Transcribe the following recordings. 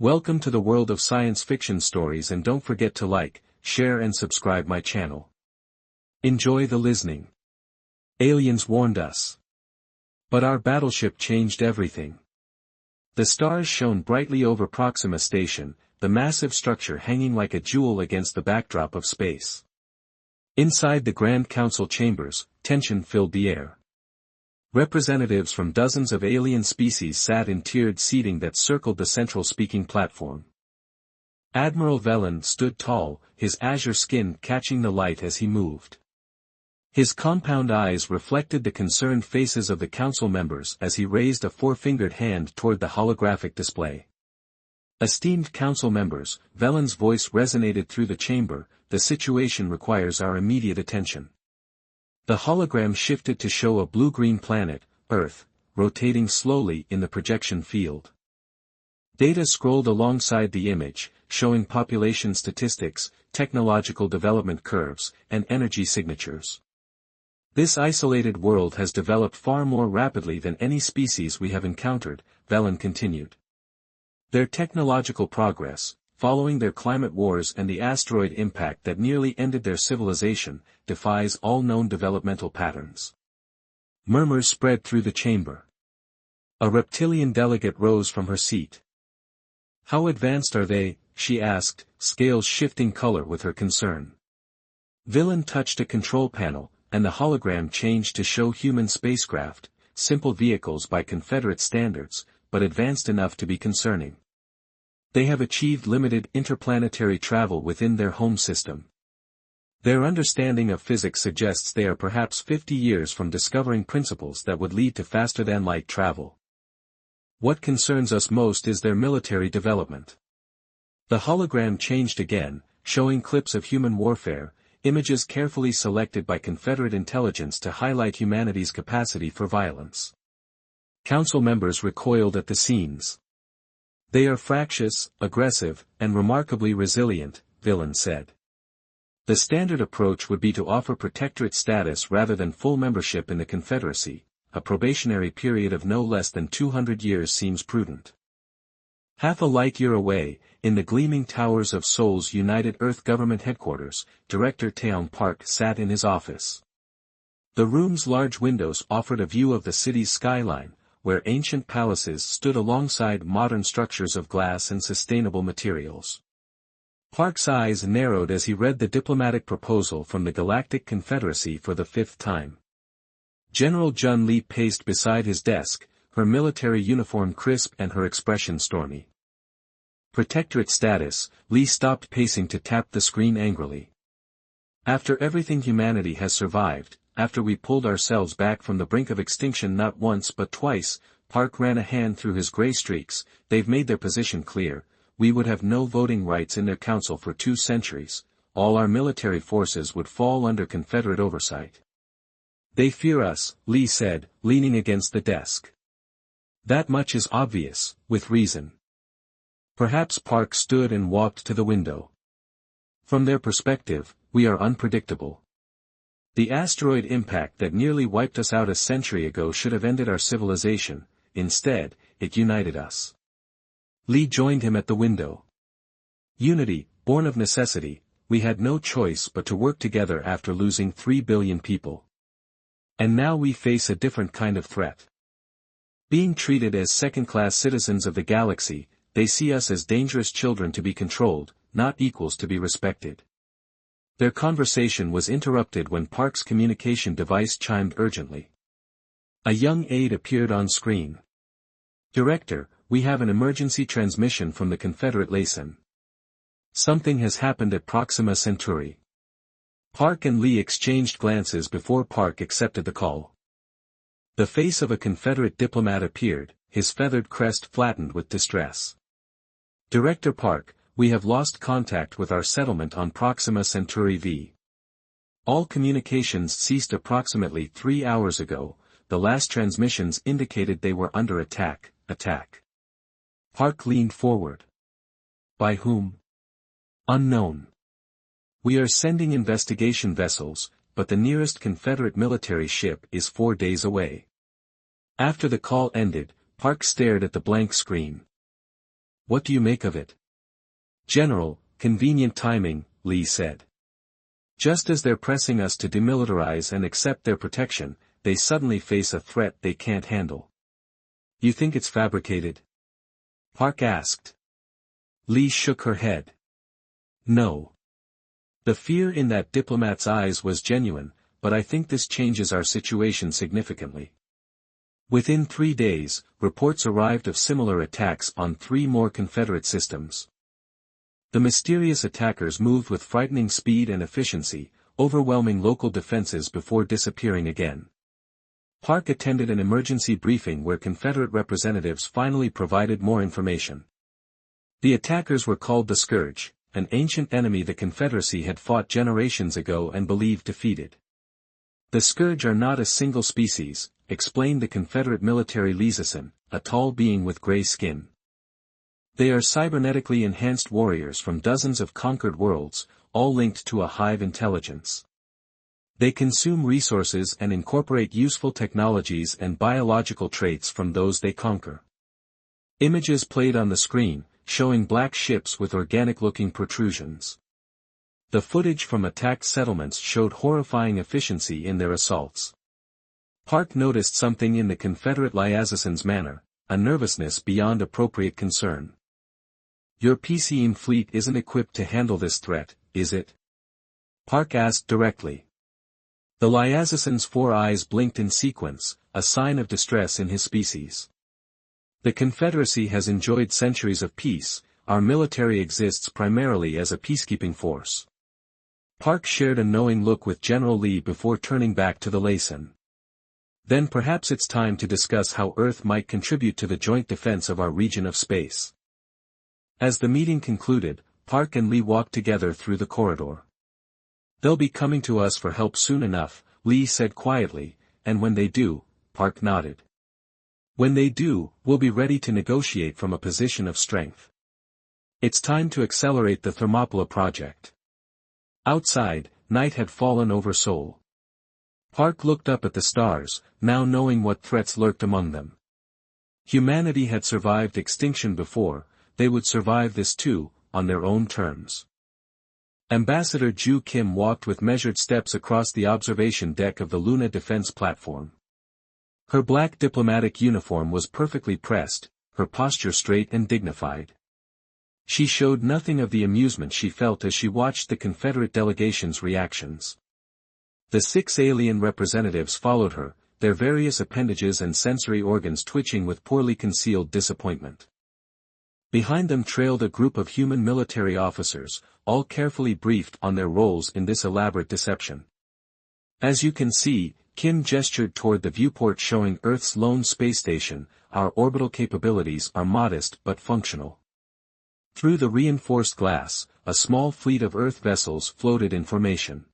Welcome to the world of science fiction stories, and don't forget to like, share and subscribe my channel. Enjoy the listening. Aliens warned us. But our battleship changed everything. The stars shone brightly over Proxima Station, the massive structure hanging like a jewel against the backdrop of space. Inside the Grand Council chambers, tension filled the air. Representatives from dozens of alien species sat in tiered seating that circled the central speaking platform. Admiral Velen stood tall, his azure skin catching the light as he moved. His compound eyes reflected the concerned faces of the council members as he raised a four-fingered hand toward the holographic display. Esteemed council members, Velen's voice resonated through the chamber, the situation requires our immediate attention. The hologram shifted to show a blue-green planet, Earth, rotating slowly in the projection field. Data scrolled alongside the image, showing population statistics, technological development curves, and energy signatures. This isolated world has developed far more rapidly than any species we have encountered, Velen continued. Their technological progress, following their climate wars and the asteroid impact that nearly ended their civilization, defies all known developmental patterns. Murmurs spread through the chamber. A reptilian delegate rose from her seat. How advanced are they? She asked, scales shifting color with her concern. Velen touched a control panel, and the hologram changed to show human spacecraft, simple vehicles by Confederate standards, but advanced enough to be concerning. They have achieved limited interplanetary travel within their home system. Their understanding of physics suggests they are perhaps 50 years from discovering principles that would lead to faster-than-light travel. What concerns us most is their military development. The hologram changed again, showing clips of human warfare, images carefully selected by Confederate intelligence to highlight humanity's capacity for violence. Council members recoiled at the scenes. They are fractious, aggressive, and remarkably resilient, Velen said. The standard approach would be to offer protectorate status rather than full membership in the Confederacy. A probationary period of no less than 200 years seems prudent. Half a light year away, in the gleaming towers of Seoul's United Earth Government headquarters, Director Taeong Park sat in his office. The room's large windows offered a view of the city's skyline, where ancient palaces stood alongside modern structures of glass and sustainable materials. Park's eyes narrowed as he read the diplomatic proposal from the Galactic Confederacy for the 5th time. General Jun Lee paced beside his desk, her military uniform crisp and her expression stormy. Protectorate status, Lee stopped pacing to tap the screen angrily. After everything humanity has survived, after we pulled ourselves back from the brink of extinction not once but twice, Park ran a hand through his gray streaks, they've made their position clear, we would have no voting rights in their council for 2 centuries, all our military forces would fall under Confederate oversight. They fear us, Lee said, leaning against the desk. That much is obvious, with reason. Perhaps Park stood and walked to the window. From their perspective, we are unpredictable. The asteroid impact that nearly wiped us out a century ago should have ended our civilization, instead, it united us. Lee joined him at the window. Unity, born of necessity, we had no choice but to work together after losing 3 billion people. And now we face a different kind of threat. Being treated as second-class citizens of the galaxy, they see us as dangerous children to be controlled, not equals to be respected. Their conversation was interrupted when Park's communication device chimed urgently. A young aide appeared on screen. Director, we have an emergency transmission from the Confederate Liaison. Something has happened at Proxima Centauri. Park and Lee exchanged glances before Park accepted the call. The face of a Confederate diplomat appeared, his feathered crest flattened with distress. Director Park, we have lost contact with our settlement on Proxima Centauri V. All communications ceased approximately 3 hours ago, the last transmissions indicated they were under attack. Park leaned forward. By whom? Unknown. We are sending investigation vessels, but the nearest Confederate military ship is 4 days away. After the call ended, Park stared at the blank screen. What do you make of it? General, convenient timing, Lee said. Just as they're pressing us to demilitarize and accept their protection, they suddenly face a threat they can't handle. You think it's fabricated? Park asked. Lee shook her head. No. The fear in that diplomat's eyes was genuine, but I think this changes our situation significantly. Within 3 days, reports arrived of similar attacks on 3 more Confederate systems. The mysterious attackers moved with frightening speed and efficiency, overwhelming local defenses before disappearing again. Park attended an emergency briefing where Confederate representatives finally provided more information. The attackers were called the Scourge, an ancient enemy the Confederacy had fought generations ago and believed defeated. The Scourge are not a single species, explained the Confederate military liaison, a tall being with gray skin. They are cybernetically enhanced warriors from dozens of conquered worlds, all linked to a hive intelligence. They consume resources and incorporate useful technologies and biological traits from those they conquer. Images played on the screen, showing black ships with organic-looking protrusions. The footage from attacked settlements showed horrifying efficiency in their assaults. Park noticed something in the Confederate liaison's manner, a nervousness beyond appropriate concern. Your PCM fleet isn't equipped to handle this threat, is it? Park asked directly. The liaison's 4 eyes blinked in sequence, a sign of distress in his species. The Confederacy has enjoyed centuries of peace, our military exists primarily as a peacekeeping force. Park shared a knowing look with General Lee before turning back to the liaison. Then perhaps it's time to discuss how Earth might contribute to the joint defense of our region of space. As the meeting concluded, Park and Lee walked together through the corridor. They'll be coming to us for help soon enough, Lee said quietly, and when they do, Park nodded. When they do, we'll be ready to negotiate from a position of strength. It's time to accelerate the Thermopylae project. Outside, night had fallen over Seoul. Park looked up at the stars, now knowing what threats lurked among them. Humanity had survived extinction before, they would survive this too, on their own terms. Ambassador Ju Kim walked with measured steps across the observation deck of the Luna defense platform. Her black diplomatic uniform was perfectly pressed, her posture straight and dignified. She showed nothing of the amusement she felt as she watched the Confederate delegation's reactions. The 6 alien representatives followed her, their various appendages and sensory organs twitching with poorly concealed disappointment. Behind them trailed a group of human military officers, all carefully briefed on their roles in this elaborate deception. As you can see, Kim gestured toward the viewport showing Earth's lone space station, our orbital capabilities are modest but functional. Through the reinforced glass, a small fleet of Earth vessels floated in formation.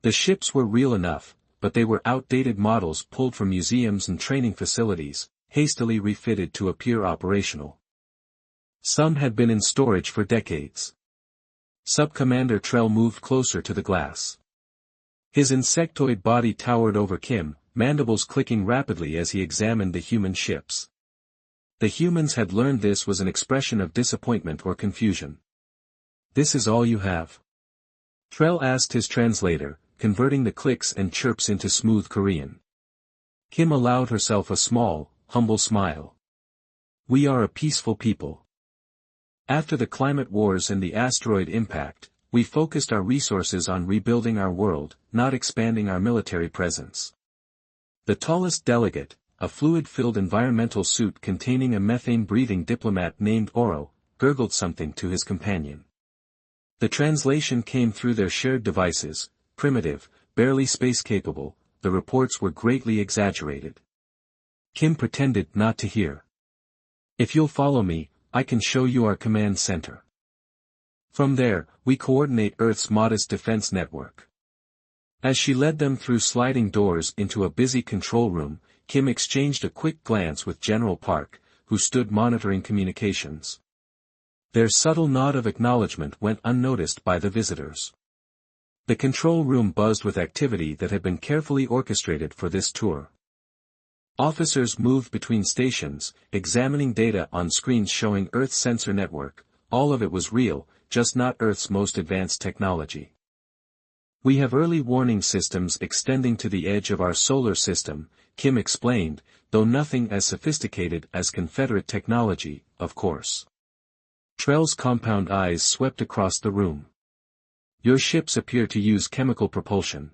The ships were real enough, but they were outdated models pulled from museums and training facilities, hastily refitted to appear operational. Some had been in storage for decades. Sub-Commander Trell moved closer to the glass. His insectoid body towered over Kim, mandibles clicking rapidly as he examined the human ships. The humans had learned this was an expression of disappointment or confusion. This is all you have? Trell asked his translator, converting the clicks and chirps into smooth Korean. Kim allowed herself a small, humble smile. We are a peaceful people. After the climate wars and the asteroid impact, we focused our resources on rebuilding our world, not expanding our military presence. The tallest delegate, a fluid-filled environmental suit containing a methane-breathing diplomat named Oro, gurgled something to his companion. The translation came through their shared devices, primitive, barely space-capable, the reports were greatly exaggerated. Kim pretended not to hear. If you'll follow me, I can show you our command center. From there, we coordinate Earth's modest defense network. As she led them through sliding doors into a busy control room, Kim exchanged a quick glance with General Park, who stood monitoring communications. Their subtle nod of acknowledgement went unnoticed by the visitors. The control room buzzed with activity that had been carefully orchestrated for this tour. Officers moved between stations, examining data on screens showing Earth's sensor network. All of it was real, just not Earth's most advanced technology. We have early warning systems extending to the edge of our solar system, Kim explained, though nothing as sophisticated as Confederate technology, of course. Trell's compound eyes swept across the room. Your ships appear to use chemical propulsion.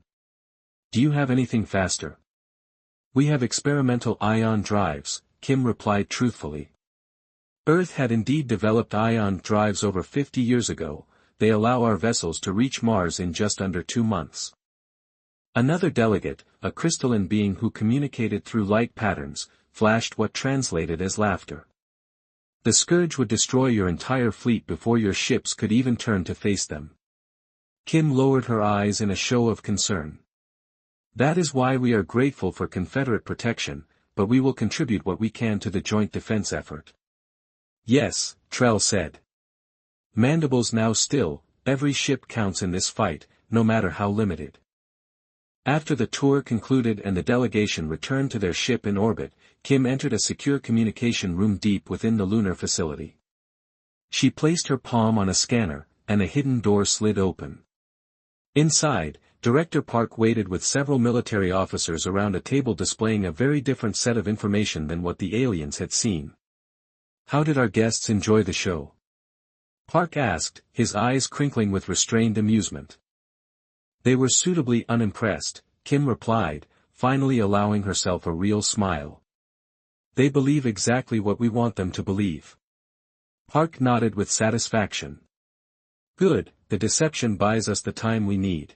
Do you have anything faster? We have experimental ion drives, Kim replied truthfully. Earth had indeed developed ion drives over 50 years ago. They allow our vessels to reach Mars in just under 2 months. Another delegate, a crystalline being who communicated through light patterns, flashed what translated as laughter. The scourge would destroy your entire fleet before your ships could even turn to face them. Kim lowered her eyes in a show of concern. That is why we are grateful for Confederate protection, but we will contribute what we can to the joint defense effort. Yes, Trell said. Mandibles now still, every ship counts in this fight, no matter how limited. After the tour concluded and the delegation returned to their ship in orbit, Kim entered a secure communication room deep within the lunar facility. She placed her palm on a scanner, and a hidden door slid open. Inside, Director Park waited with several military officers around a table displaying a very different set of information than what the aliens had seen. How did our guests enjoy the show? Park asked, his eyes crinkling with restrained amusement. They were suitably unimpressed, Kim replied, finally allowing herself a real smile. They believe exactly what we want them to believe. Park nodded with satisfaction. Good, the deception buys us the time we need.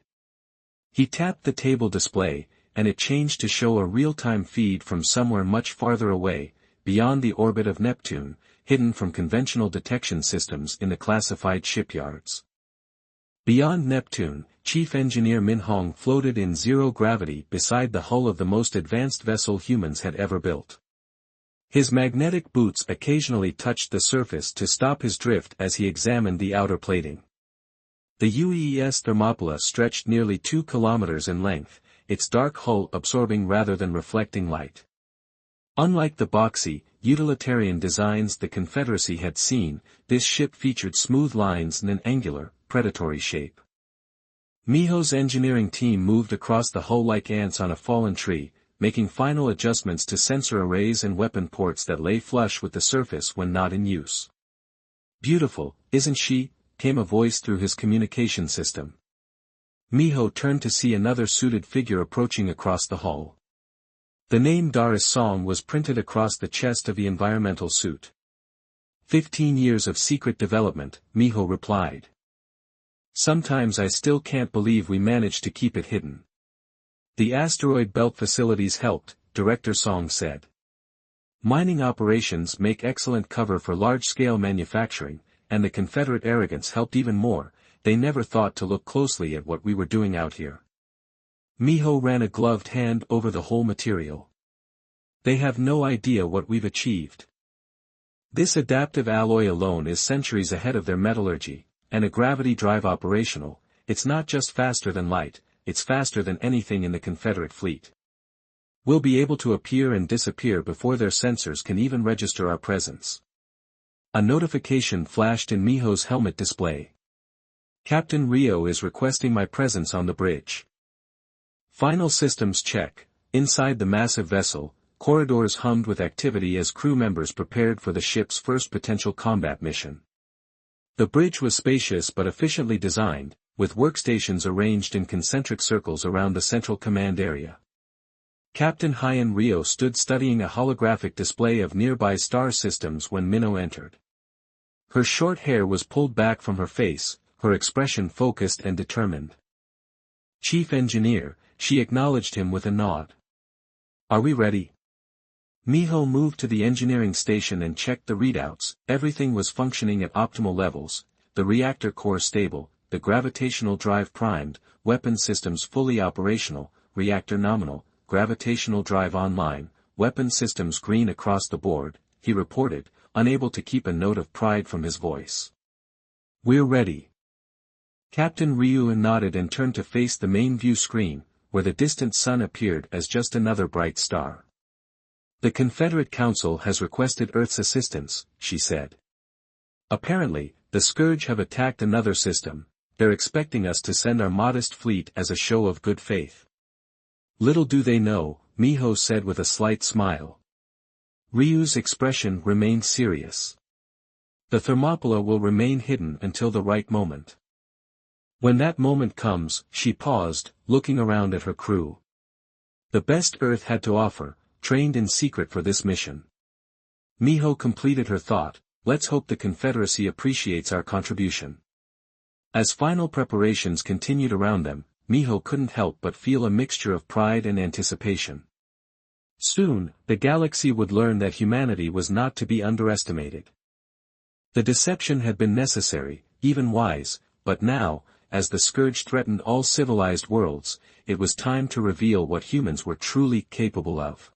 He tapped the table display, and it changed to show a real-time feed from somewhere much farther away, beyond the orbit of Neptune, hidden from conventional detection systems in the classified shipyards. Beyond Neptune, Chief Engineer Min Hong floated in zero gravity beside the hull of the most advanced vessel humans had ever built. His magnetic boots occasionally touched the surface to stop his drift as he examined the outer plating. The UES Thermopylae stretched nearly 2 kilometers in length, its dark hull absorbing rather than reflecting light. Unlike the boxy, utilitarian designs the Confederacy had seen, this ship featured smooth lines and an angular, predatory shape. Miho's engineering team moved across the hull like ants on a fallen tree, making final adjustments to sensor arrays and weapon ports that lay flush with the surface when not in use. Beautiful, isn't she? Came a voice through his communication system. Miho turned to see another suited figure approaching across the hull. The name Doris Song was printed across the chest of the environmental suit. 15 years of secret development, Miho replied. Sometimes I still can't believe we managed to keep it hidden. The asteroid belt facilities helped, Director Song said. Mining operations make excellent cover for large-scale manufacturing, and the Confederate arrogance helped even more. They never thought to look closely at what we were doing out here. Miho ran a gloved hand over the whole material. They have no idea what we've achieved. This adaptive alloy alone is centuries ahead of their metallurgy, and a gravity drive operational. It's not just faster than light, it's faster than anything in the Confederate fleet. We'll be able to appear and disappear before their sensors can even register our presence. A notification flashed in Miho's helmet display. Captain Rio is requesting my presence on the bridge. Final systems check. Inside the massive vessel, corridors hummed with activity as crew members prepared for the ship's first potential combat mission. The bridge was spacious but efficiently designed, with workstations arranged in concentric circles around the central command area. Captain Hyan Rio stood studying a holographic display of nearby star systems when Minho entered. Her short hair was pulled back from her face, her expression focused and determined. Chief Engineer, she acknowledged him with a nod. Are we ready? Miho moved to the engineering station and checked the readouts. Everything was functioning at optimal levels, the reactor core stable, the gravitational drive primed, weapon systems fully operational, reactor nominal, gravitational drive online, weapon systems green across the board, he reported, unable to keep a note of pride from his voice. We're ready. Captain Ryu nodded and turned to face the main view screen, where the distant sun appeared as just another bright star. The Confederate Council has requested Earth's assistance, she said. Apparently, the Scourge have attacked another system. They're expecting us to send our modest fleet as a show of good faith. Little do they know, Miho said with a slight smile. Ryu's expression remained serious. The Thermopylae will remain hidden until the right moment. When that moment comes, she paused, looking around at her crew. The best Earth had to offer, trained in secret for this mission. Miho completed her thought, let's hope the Confederacy appreciates our contribution. As final preparations continued around them, Miho couldn't help but feel a mixture of pride and anticipation. Soon, the galaxy would learn that humanity was not to be underestimated. The deception had been necessary, even wise, but now, as the Scourge threatened all civilized worlds, it was time to reveal what humans were truly capable of.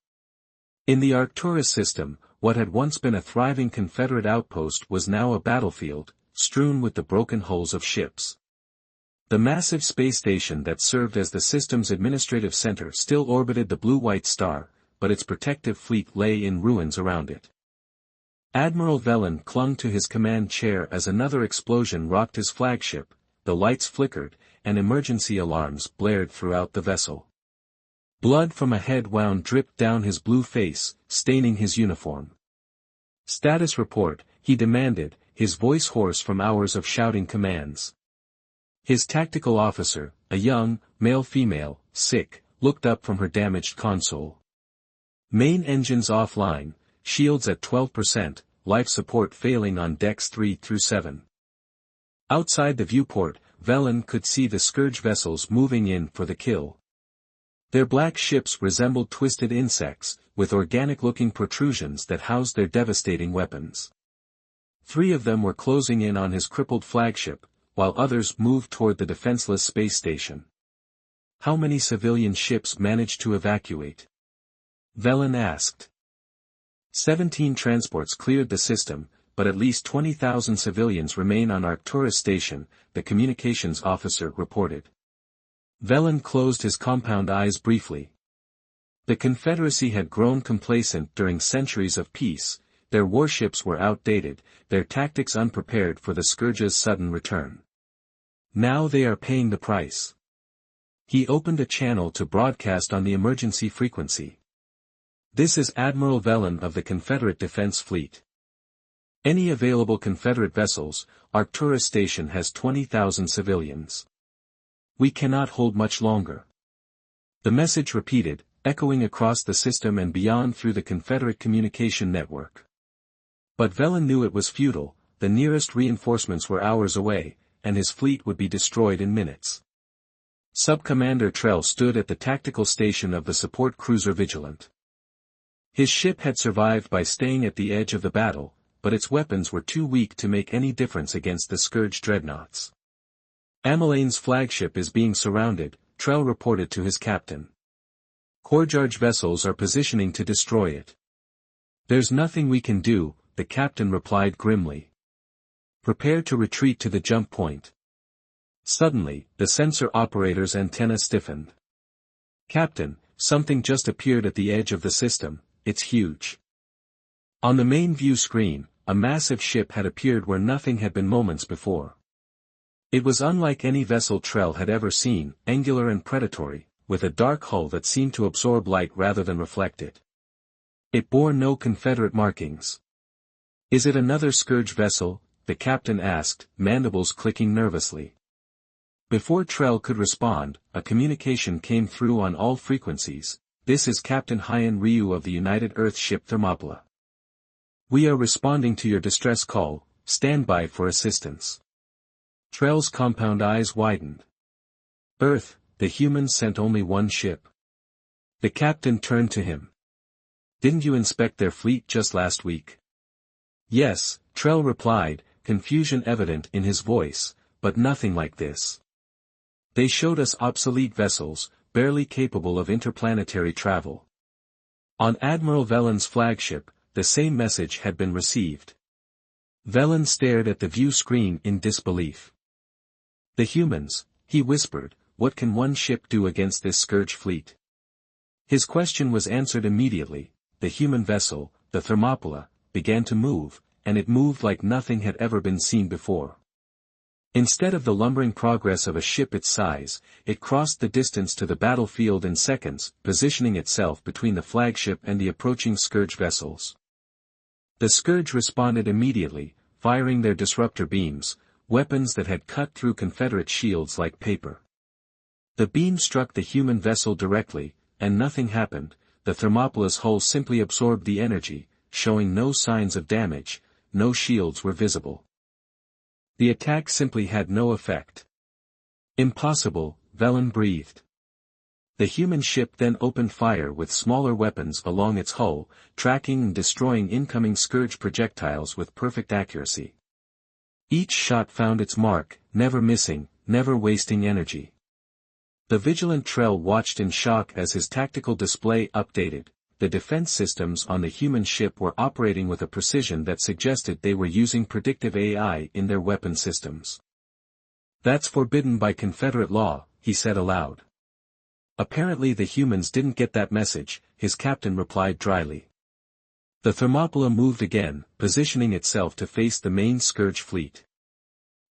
In the Arcturus system, what had once been a thriving Confederate outpost was now a battlefield, strewn with the broken hulls of ships. The massive space station that served as the system's administrative center still orbited the blue-white star, but its protective fleet lay in ruins around it. Admiral Velen clung to his command chair as another explosion rocked his flagship, the lights flickered, and emergency alarms blared throughout the vessel. Blood from a head wound dripped down his blue face, staining his uniform. "Status report," he demanded, his voice hoarse from hours of shouting commands. His tactical officer, a young, male-female, sick, looked up from her damaged console. "Main engines offline, shields at 12%, life support failing on decks 3 through 7. Outside the viewport, Velen could see the Scourge vessels moving in for the kill. Their black ships resembled twisted insects, with organic-looking protrusions that housed their devastating weapons. 3 of them were closing in on his crippled flagship, while others moved toward the defenseless space station. How many civilian ships managed to evacuate? Velen asked. 17 transports cleared the system, but at least 20,000 civilians remain on Arcturus station, the communications officer reported. Velen closed his compound eyes briefly. The Confederacy had grown complacent during centuries of peace, their warships were outdated, their tactics unprepared for the Scourge's sudden return. Now they are paying the price. He opened a channel to broadcast on the emergency frequency. "This is Admiral Velen of the Confederate Defense Fleet. Any available Confederate vessels, Arcturus Station has 20,000 civilians. We cannot hold much longer." The message repeated, echoing across the system and beyond through the Confederate communication network. But Velen knew it was futile, the nearest reinforcements were hours away, and his fleet would be destroyed in minutes. Sub-Commander Trell stood at the tactical station of the support cruiser Vigilant. His ship had survived by staying at the edge of the battle, but its weapons were too weak to make any difference against the Scourge dreadnoughts. "Amelane's flagship is being surrounded," Trell reported to his captain. "Korjarge vessels are positioning to destroy it." "There's nothing we can do," the captain replied grimly. "Prepare to retreat to the jump point." Suddenly, the sensor operator's antenna stiffened. "Captain, something just appeared at the edge of the system, it's huge." On the main view screen, a massive ship had appeared where nothing had been moments before. It was unlike any vessel Trell had ever seen, angular and predatory, with a dark hull that seemed to absorb light rather than reflect it. It bore no Confederate markings. "Is it another Scourge vessel?" the captain asked, mandibles clicking nervously. Before Trell could respond, a communication came through on all frequencies. "This is Captain Hyan Ryu of the United Earth ship Thermopylae. We are responding to your distress call, stand by for assistance." Trell's compound eyes widened. "Earth, the humans sent only one ship." The captain turned to him. "Didn't you inspect their fleet just last week?" "Yes," Trell replied, confusion evident in his voice, "but nothing like this. They showed us obsolete vessels, barely capable of interplanetary travel." On Admiral Velen's flagship, the same message had been received. Velen stared at the view screen in disbelief. "The humans," he whispered, "what can one ship do against this Scourge fleet?" His question was answered immediately. the human vessel, the Thermopylae, began to move, and it moved like nothing had ever been seen before. Instead of the lumbering progress of a ship its size, it crossed the distance to the battlefield in seconds, positioning itself between the flagship and the approaching Scourge vessels. The Scourge responded immediately, firing their disruptor beams, weapons that had cut through Confederate shields like paper. The beam struck the human vessel directly, and nothing happened. The Thermopylae's hull simply absorbed the energy, showing no signs of damage. No shields were visible. The attack simply had no effect. Impossible, Velen breathed. The human ship then opened fire with smaller weapons along its hull, tracking and destroying incoming Scourge projectiles with perfect accuracy. Each shot found its mark, never missing, never wasting energy. The vigilant Trell watched in shock as his tactical display updated. The defense systems on the human ship were operating with a precision that suggested they were using predictive AI in their weapon systems. "That's forbidden by Confederate law," he said aloud. "Apparently the humans didn't get that message," his captain replied dryly. The Thermopylae moved again, positioning itself to face the main Scourge fleet.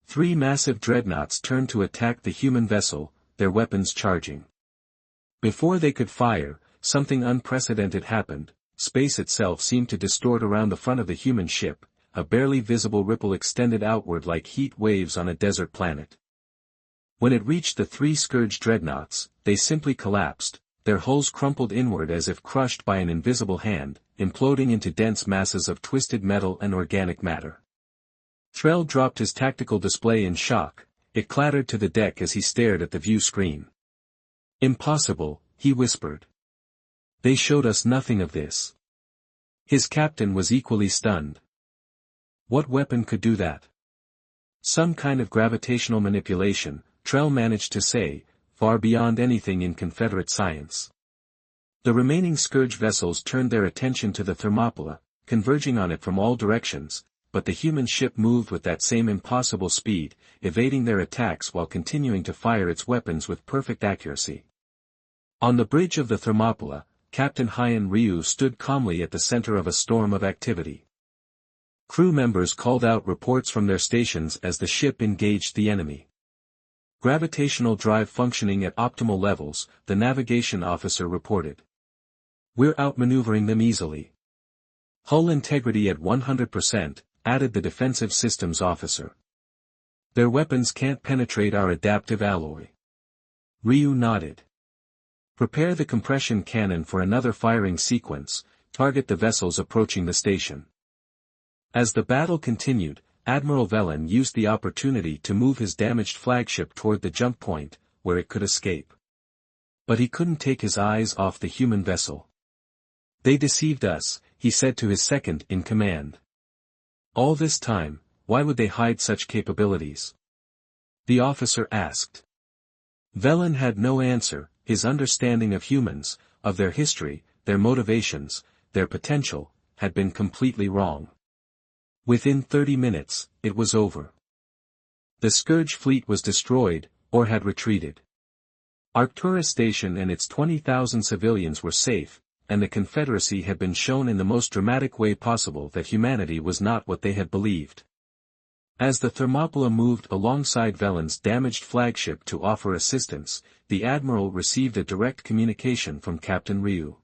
3 massive dreadnoughts turned to attack the human vessel, their weapons charging. Before they could fire, something unprecedented happened. Space itself seemed to distort around the front of the human ship, a barely visible ripple extended outward like heat waves on a desert planet. When it reached the 3 Scourge dreadnoughts, they simply collapsed, their hulls crumpled inward as if crushed by an invisible hand, imploding into dense masses of twisted metal and organic matter. Trell dropped his tactical display in shock. It clattered to the deck as he stared at the view screen. "Impossible," he whispered. "They showed us nothing of this." His captain was equally stunned. What weapon could do that? "Some kind of gravitational manipulation," Trell managed to say, far beyond anything in Confederate science. The remaining Scourge vessels turned their attention to the Thermopylae, converging on it from all directions, but the human ship moved with that same impossible speed, evading their attacks while continuing to fire its weapons with perfect accuracy. On the bridge of the Thermopylae, Captain Hyan Ryu stood calmly at the center of a storm of activity. Crew members called out reports from their stations as the ship engaged the enemy. "Gravitational drive functioning at optimal levels," the navigation officer reported. "We're outmaneuvering them easily." "Hull integrity at 100%, added the defensive systems officer. "Their weapons can't penetrate our adaptive alloy." Ryu nodded. "Prepare the compression cannon for another firing sequence, target the vessels approaching the station." As the battle continued, Admiral Velen used the opportunity to move his damaged flagship toward the jump point, where it could escape. But he couldn't take his eyes off the human vessel. "They deceived us," he said to his second in command. "All this time, why would they hide such capabilities?" the officer asked. Velen had no answer. His understanding of humans, of their history, their motivations, their potential, had been completely wrong. Within 30 minutes, it was over. The Scourge fleet was destroyed, or had retreated. Arcturus Station and its 20,000 civilians were safe, and the Confederacy had been shown in the most dramatic way possible that humanity was not what they had believed. As the Thermopylae moved alongside Velen's damaged flagship to offer assistance, the Admiral received a direct communication from Captain Ryu.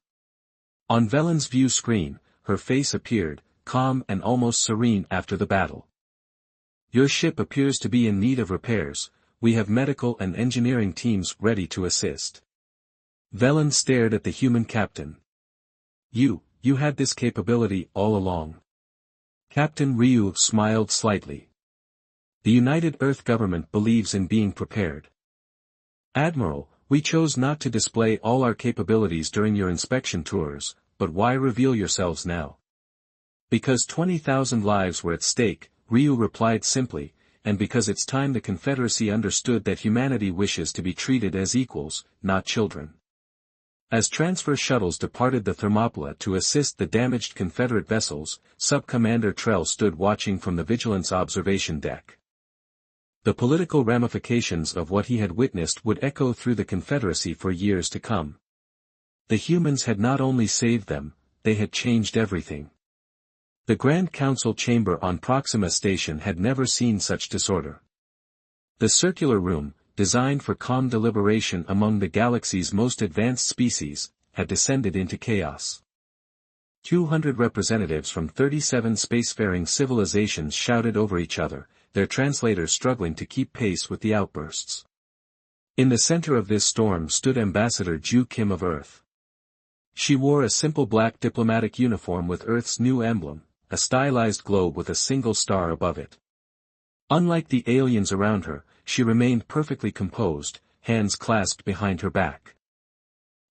On Velen's view screen, her face appeared, calm and almost serene after the battle. "Your ship appears to be in need of repairs. We have medical and engineering teams ready to assist." Velen stared at the human captain. You had this capability all along." Captain Ryu smiled slightly. "The United Earth government believes in being prepared." "Admiral, we chose not to display all our capabilities during your inspection tours, but why reveal yourselves now?" "Because 20,000 lives were at stake," Ryu replied simply, "and because it's time the Confederacy understood that humanity wishes to be treated as equals, not children." As transfer shuttles departed the Thermopylae to assist the damaged Confederate vessels, Sub-Commander Trell stood watching from the Vigilance observation deck. The political ramifications of what he had witnessed would echo through the Confederacy for years to come. The humans had not only saved them, they had changed everything. The Grand Council chamber on Proxima Station had never seen such disorder. The circular room, designed for calm deliberation among the galaxy's most advanced species, had descended into chaos. 200 representatives from 37 spacefaring civilizations shouted over each other, their translators struggling to keep pace with the outbursts. In the center of this storm stood Ambassador Ju Kim of Earth. She wore a simple black diplomatic uniform with Earth's new emblem, a stylized globe with a single star above it. Unlike the aliens around her, she remained perfectly composed, hands clasped behind her back.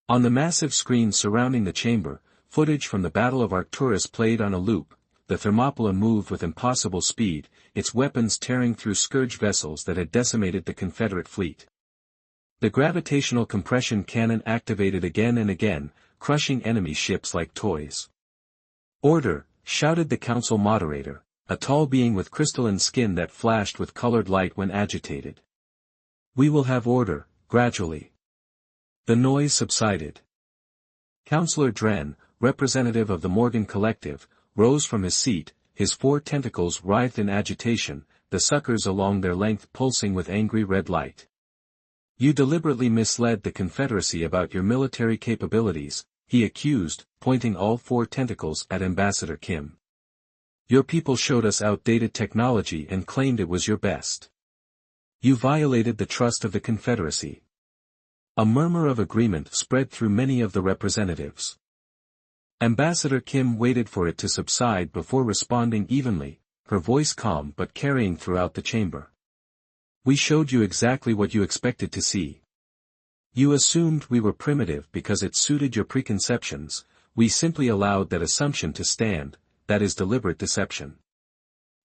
On the massive screen surrounding the chamber, footage from the Battle of Arcturus played on a loop. The Thermopylae moved with impossible speed, its weapons tearing through scourge vessels that had decimated the Confederate fleet. The gravitational compression cannon activated again and again, crushing enemy ships like toys. "Order!" shouted the council moderator, a tall being with crystalline skin that flashed with colored light when agitated. "We will have order, gradually." The noise subsided. Councillor Dren, representative of the Morgan Collective, rose from his seat, his 4 tentacles writhed in agitation, the suckers along their length pulsing with angry red light. "You deliberately misled the Confederacy about your military capabilities," he accused, pointing all 4 tentacles at Ambassador Kim. "Your people showed us outdated technology and claimed it was your best. You violated the trust of the Confederacy." A murmur of agreement spread through many of the representatives. Ambassador Kim waited for it to subside before responding evenly, her voice calm but carrying throughout the chamber. "We showed you exactly what you expected to see. You assumed we were primitive because it suited your preconceptions. We simply allowed that assumption to stand, that is deliberate deception,"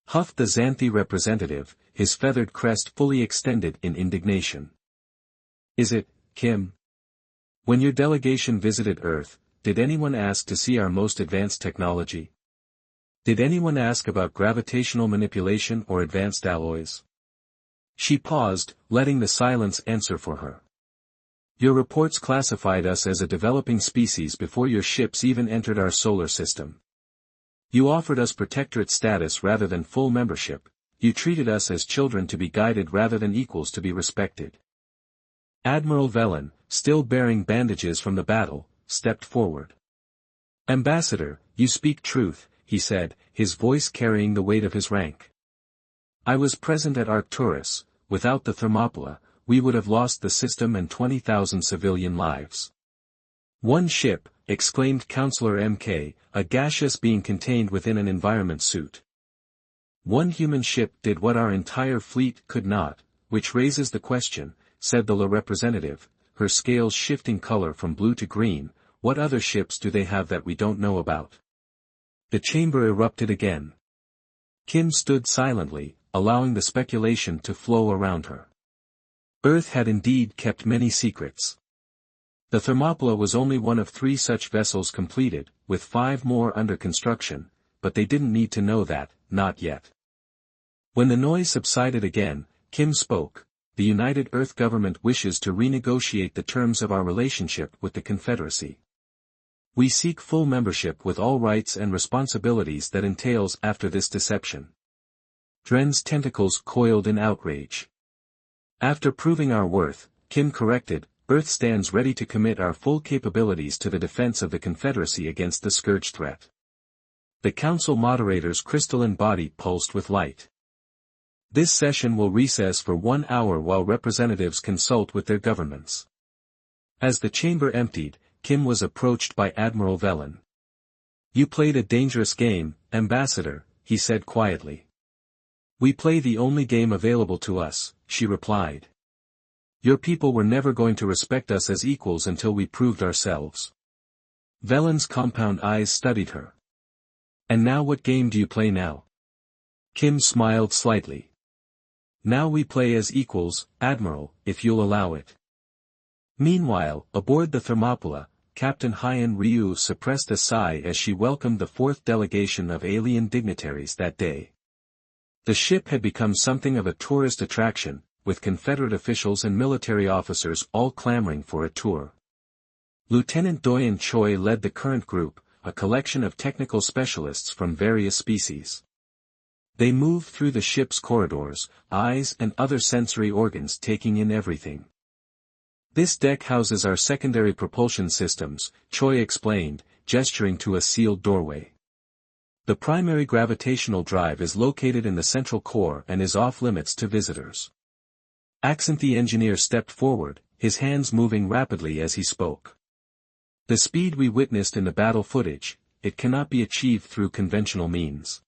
huffed the Xanthi representative, his feathered crest fully extended in indignation. "Is it, Kim? When your delegation visited Earth, did anyone ask to see our most advanced technology? Did anyone ask about gravitational manipulation or advanced alloys?" She paused, letting the silence answer for her. "Your reports classified us as a developing species before your ships even entered our solar system. You offered us protectorate status rather than full membership, you treated us as children to be guided rather than equals to be respected." Admiral Velen, still bearing bandages from the battle, stepped forward. "Ambassador, you speak truth," he said, his voice carrying the weight of his rank. "I was present at Arcturus. Without the Thermopylae, we would have lost the system and 20,000 civilian lives." "One ship," exclaimed Councillor MK, a gaseous being contained within an environment suit. "One human ship did what our entire fleet could not, which raises the question," said the La representative, her scales shifting color from blue to green, "what other ships do they have that we don't know about?" The chamber erupted again. Kim stood silently, allowing the speculation to flow around her. Earth had indeed kept many secrets. The Thermopylae was only one of 3 such vessels completed, with 5 more under construction, but they didn't need to know that, not yet. When the noise subsided again, Kim spoke. "The United Earth government wishes to renegotiate the terms of our relationship with the Confederacy. We seek full membership with all rights and responsibilities that entails after this deception." Dren's tentacles coiled in outrage. "After proving our worth," Kim corrected, "Earth stands ready to commit our full capabilities to the defense of the Confederacy against the scourge threat." The council moderator's crystalline body pulsed with light. "This session will recess for 1 hour while representatives consult with their governments." As the chamber emptied, Kim was approached by Admiral Velen. "You played a dangerous game, Ambassador," he said quietly. "We play the only game available to us," she replied. "Your people were never going to respect us as equals until we proved ourselves." Velen's compound eyes studied her. "And now what game do you play now?" Kim smiled slightly. "Now we play as equals, Admiral, if you'll allow it." Meanwhile, aboard the Thermopylae, Captain Hyen Ryu suppressed a sigh as she welcomed the 4th delegation of alien dignitaries that day. The ship had become something of a tourist attraction, with Confederate officials and military officers all clamoring for a tour. Lieutenant Doyen Choi led the current group, a collection of technical specialists from various species. They move through the ship's corridors, eyes and other sensory organs taking in everything. This deck houses our secondary propulsion systems, Choi explained, gesturing to a sealed doorway. The primary gravitational drive is located in the central core and is off-limits to visitors. Accent the engineer stepped forward, his hands moving rapidly as he spoke. The speed we witnessed in the battle footage, it cannot be achieved through conventional means.